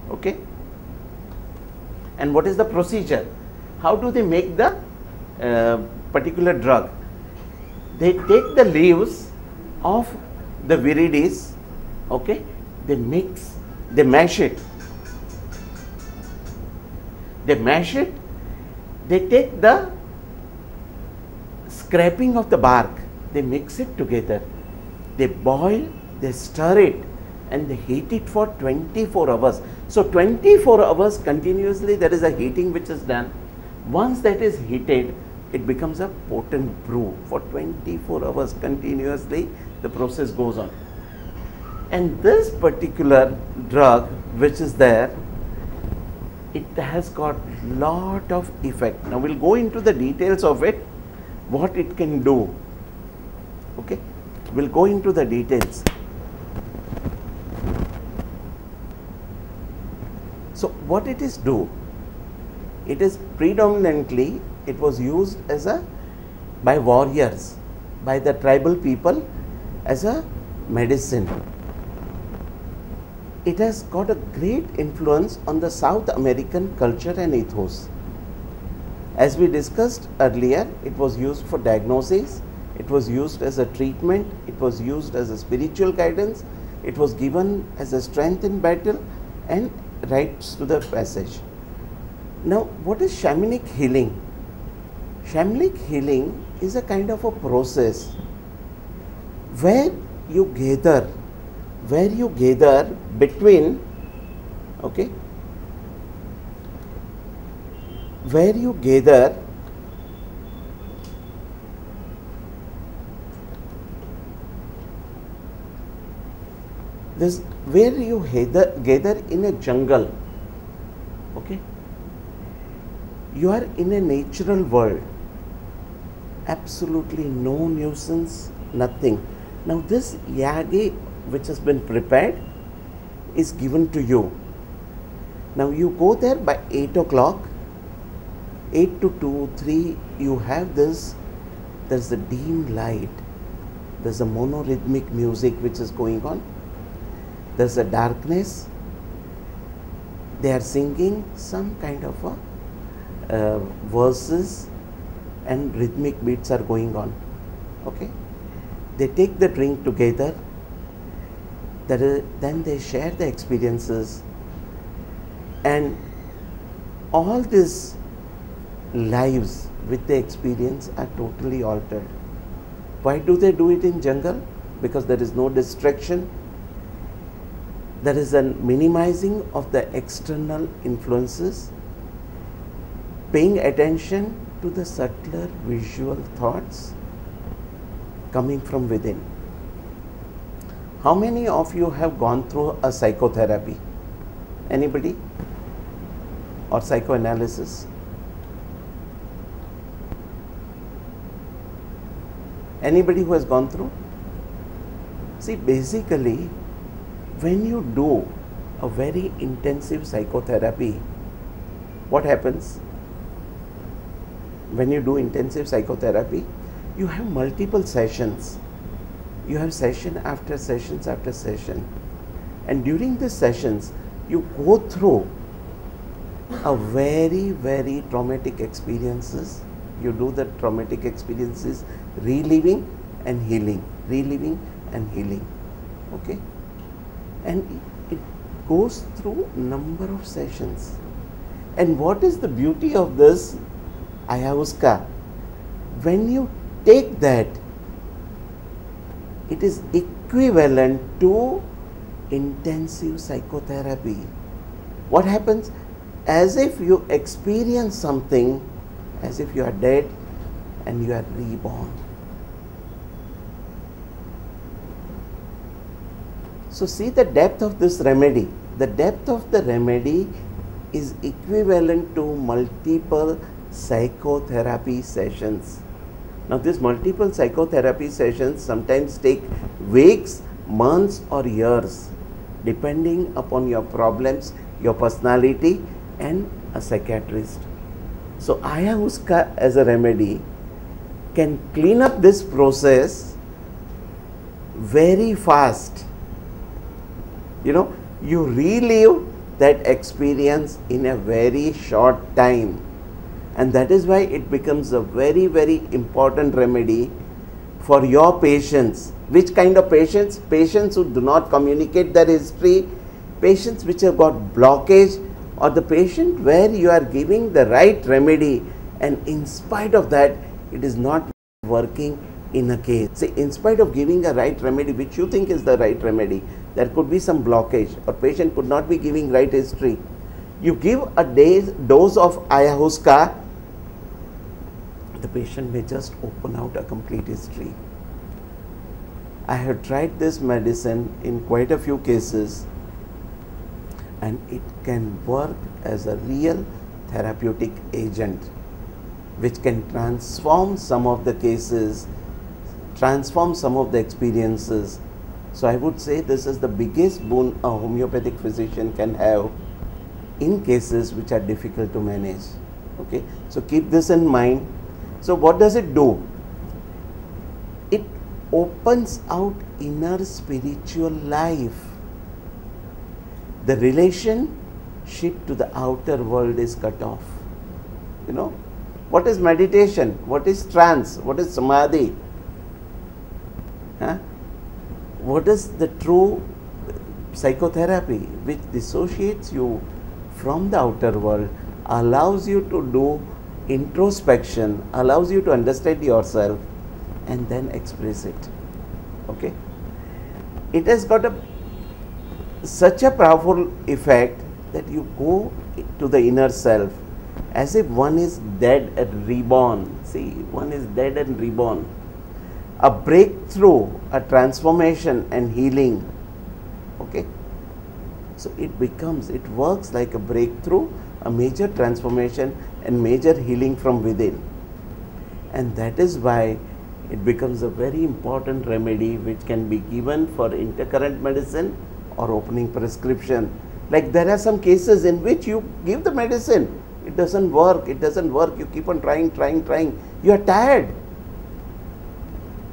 Okay. And what is the procedure? How do they make the particular drug? They take the leaves of the viridis, okay, they mash it, they take the scraping of the bark, they mix it together, they boil, they stir it, and they heat it for 24 hours. So 24 hours continuously there is a heating which is done. Once that is heated, it becomes a potent brew. For 24 hours continuously the process goes on. And this particular drug which is there, it has got lot of effect. Now we'll go into the details of it, what it can do. Okay, we'll go into the details. So what it is do? It is predominantly, it was used as by warriors, by the tribal people as a medicine. It has got a great influence on the South American culture and ethos. As we discussed earlier, it was used for diagnosis, it was used as a treatment, it was used as a spiritual guidance, it was given as a strength in battle and rites to the passage. Now, what is shamanic healing? Shamanic healing is a kind of a process where you gather between, okay, where you gather this, where you gather in a jungle, okay, you are in a natural world, absolutely no nuisance, nothing. Now this yagi which has been prepared is given to you. Now you go there by 8 o'clock, 8 to 2, 3, you have this, there's a dim light, there's a monorhythmic music which is going on, there's a darkness, they are singing some kind of a verses and rhythmic beats are going on, okay. They take the drink together, then they share the experiences, and all these lives with the experience are totally altered. Why do they do it in jungle? Because there is no distraction, there is a minimizing of the external influences, paying attention to the subtler visual thoughts coming from within. How many of you have gone through a psychotherapy? Anybody? Or psychoanalysis? Anybody who has gone through? See, basically, when you do a very intensive psychotherapy, what happens? When you do intensive psychotherapy, you have multiple sessions. You have session after sessions after session. And during these sessions, you go through a very, very traumatic experiences. You do the traumatic experiences, reliving and healing, reliving and healing. Okay? And it goes through number of sessions. And what is the beauty of this ayahuasca? When you take that, it is equivalent to intensive psychotherapy. What happens? As if you experience something, as if you are dead and you are reborn. So see the depth of this remedy. The depth of the remedy is equivalent to multiple psychotherapy sessions. Now these multiple psychotherapy sessions sometimes take weeks, months or years, depending upon your problems, your personality and a psychiatrist. So ayahuasca as a remedy can clean up this process very fast. You know, you relive that experience in a very short time, and that is why it becomes a very, very important remedy for your patients. Which kind of patients? Patients who do not communicate their history, patients which have got blockage, or the patient where you are giving the right remedy and in spite of that it is not working in a case. See, in spite of giving a right remedy which you think is the right remedy, there could be some blockage or patient could not be giving right history. You give a dose of ayahuasca, the patient may just open out a complete history. I have tried this medicine in quite a few cases, and it can work as a real therapeutic agent which can transform some of the cases, transform some of the experiences. So I would say this is the biggest boon a homeopathic physician can have in cases which are difficult to manage. Okay, so keep this in mind. So what does it do? It opens out inner spiritual life. The relationship to the outer world is cut off. You know, what is meditation? What is trance? What is samadhi? Huh? What is the true psychotherapy which dissociates you from the outer world, allows you to do introspection, allows you to understand yourself and then express it. Okay, it has got such a powerful effect that you go to the inner self as if one is dead and reborn. See, one is dead and reborn. A breakthrough, a transformation and healing. Okay, so it works like a breakthrough, a major transformation and major healing from within. And that is why it becomes a very important remedy which can be given for intercurrent medicine or opening prescription. Like there are some cases in which you give the medicine, it doesn't work, you keep on trying, you are tired.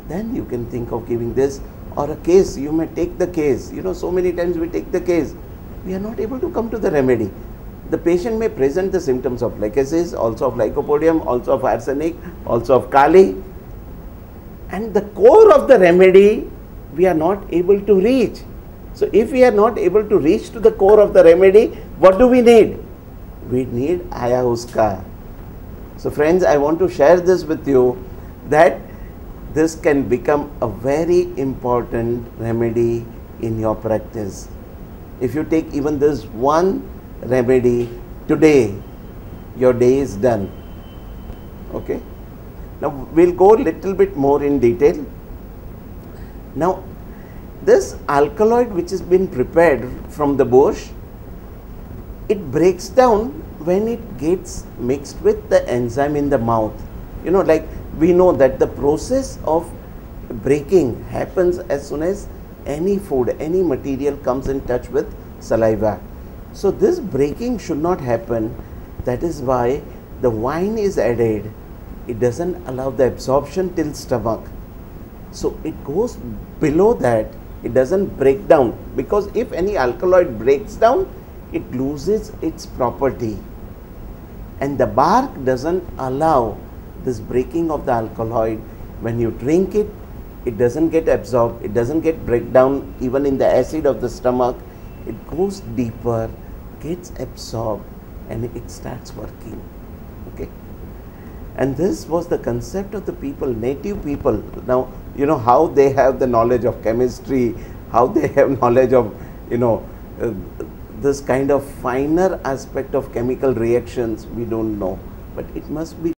Then you can think of giving this, or a case, you may take the case. You know, so many times we take the case, we are not able to come to the remedy. The patient may present the symptoms of lachesis, also of lycopodium, also of arsenic, also of kali, and the core of the remedy we are not able to reach. So if we are not able to reach to the core of the remedy, what do we need? We need ayahuasca. So friends, I want to share this with you that this can become a very important remedy in your practice. If you take even this one remedy today, your day is done. Okay. Now we'll go a little bit more in detail. Now this alkaloid which has been prepared from the bush, it breaks down when it gets mixed with the enzyme in the mouth. You know, like we know that the process of breaking happens as soon as any food, any material comes in touch with saliva. So this breaking should not happen. That is why the wine is added. It doesn't allow the absorption till stomach. So it goes below that. It doesn't break down, because if any alkaloid breaks down, it loses its property. And the bark doesn't allow this breaking of the alkaloid. When you drink it, it doesn't get absorbed, it doesn't get breakdown even in the acid of the stomach. It goes deeper, gets absorbed, and it starts working. Okay. And this was the concept of the people, native people. Now, you know how they have the knowledge of chemistry, how they have knowledge of, you know, this kind of finer aspect of chemical reactions, we don't know. But it must be